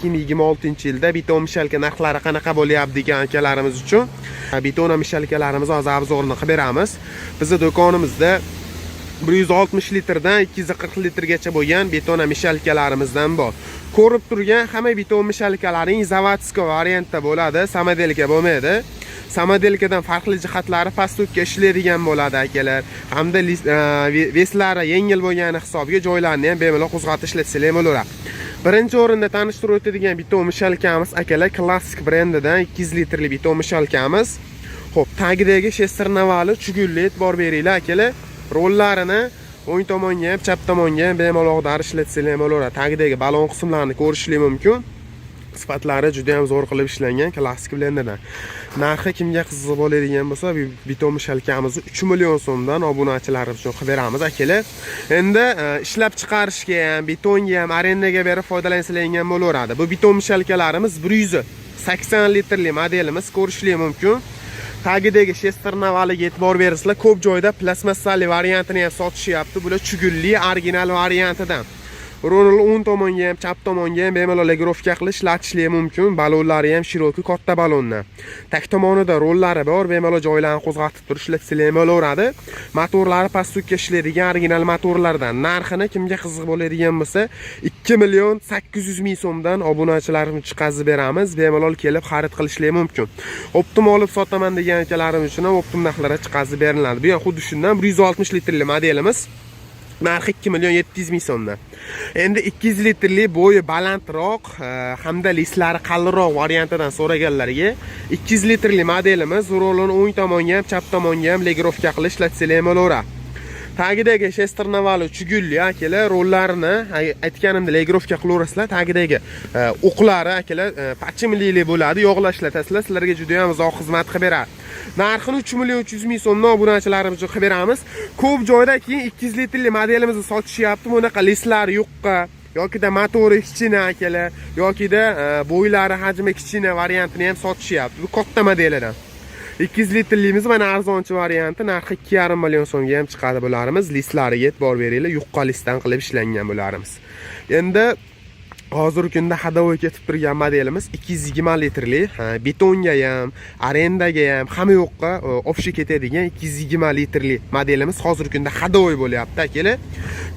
2026-yilda beton mishalka narxlari qanaqa bo'lyapti degan akalarimiz uchun beton mishalkalarimizni hozir obzorini qilib beramiz. Bizning do'konimizda 160 litrdan 240 litrgacha bo'lgan beton mishalkalarimizdan bor. Ko'rib turgan hamma beton mishalkalaring zavodskiy variantda bo'ladi, samodelka bo'lmaydi. Samodelkadan farqli jihatlari pastokka ishlaydigan bo'ladi akalar. Hamda veslari yengil bo'lgani hisobiga joylarni ham bemalol qo'zg'atib ishlatsanglar bo'laveradi. Birinchi o'rinda tanishtirib o'tadigan beton mishalkamiz akalar klassik brendidan 200 litrli beton mishalkamiz. Xo'p, tagidagi shester navali chugulli e'tibor beringlar akalar. Rollarini o'ng tomonga ham, chap tomonga ham bemalol ag'darib ishlatsanglar bo'laveradi. Tagidagi balon qismlarini ko'rishingiz mumkin. Sifatlari juda ham zo'r qilib ishlangan klassik blenderdan. Narxi kimga qiziq bo'ladigan bo'lsa, beton mishalkamizni 3 million so'mdan obunachilarimiz uchun qilib beramiz akalar. Endi ishlab chiqarishga ham, betonga ham arendaga berib foydalansangiz bo'laveradi. Bu beton mishalkalarimiz 180 litrli modelimiz, ko'rishingiz mumkin. Tagidagi shester navaliga e'tibor bersizlar, ko'p joyda plastmassali variantini ham sotishyapti. Bular chugulli original variantidan. Rulni o'ng tomonga ham, chap tomonga ham bemalol legirovka qilish, ishlatishlar mumkin. Balonlari ham shiroki katta balonlar. Tag tomonida rollari bor, bemalol joylarni qo'zg'atib turish ishlatsanglar bo'laveradi. Motorlari pastokka ishlaydigan original motorlardan. Narxini kimga qiziq bo'ladigan bo'lsa, 2.800.000 so'mdan obunachilarimiz chiqazib beramiz. Bemalol kelib xarid qilishlari mumkin. Optim olib sotaman degan akalarimiz uchun ham optim narxlarda chiqazib beriladi. Bu ham xuddi shundan 160 litrli modelimiz. Narxi 2.700.000 so'mdan. Endi 200 litrli bo'yi balandroq hamda lislari qalinroq variantidan so'raganlarga 200 litrli modelimiz rulini o'ng tomonga ham, chap tomonga ham legirovka qilish ishlatsanglar bo'laveradi. Tagidagi shester navali chugulli akalar, rollarini aytganimda legirovka qilaverasizlar. Tagidagi o'qlari akalar pachimlili bo'ladi, yog'lashlasizlar, sizlarga juda ham uzoq xizmat qilib beradi. Narxini 3.300.000 so'mdan obunachilarimiz uchun qilib beramiz. Ko'p joyda keyin 200 litrli modelimizni sotishyapti. Bunaqa lislari yo'qqa yoki-da motori kichkina akalar, yoki-da bo'ylari hajmi kichkina variantini ham sotishyapti. Bu katta modelidan. 200 litrlimiz mana arzonchi varianti, narxi 2.5 million so'mga ham chiqadi bularimiz. Lislariga e'tibor beringlar, yuqqa listdan qilib ishlangan bularimiz. Endi hozirgi kunda hadovoy ketib turgan modelimiz 220 litrli, betonga ham, arendaga ham, hamma yoqqa obshi ketadigan 220 litrli modelimiz hozirgi kunda hadovoy bo'lyapti akalar.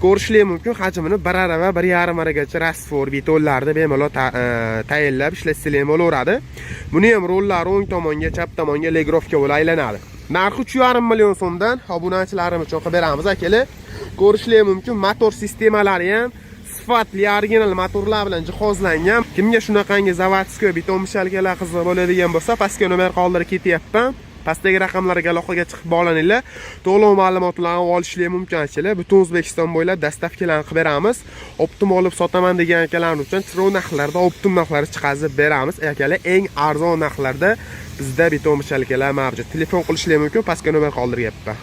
Ko'rishingiz mumkin, hajmini 1,5 va 1,5 maragacha rasfor betonlarda bemalol tayyorlab ishlatsanglar bo'laveradi. Buni ham rollari o'ng tomonga, chap tomonga legirovka bilan aylanadi. Narxi 3.5 million so'mdan obunachilarimiz uchun qilib beramiz akalar. Ko'rishingiz mumkin, motor sistemalari ham sifatli original motorlar bilan jihozlangan. Kimga shunaqangi zavodskiy beton mishalkalar qiziq bo'ladigan bo'lsa, pastga nomer qoldirib ketyapman. Pastdagi raqamlarga aloqaga chiqib bog'laninglar. To'lov ma'lumotlarini olishingiz mumkin akalar. Butun O'zbekiston bo'ylab dastavkalarni qilib beramiz. Optim olib sotaman degan akalar uchun chiroq narxlarda optim narxlari chiqazib beramiz. Akalar, eng arzon narxlarda bizda beton mishalkalar mavjud. Telefon qilishingiz mumkin, pastga nomer qoldiryapman.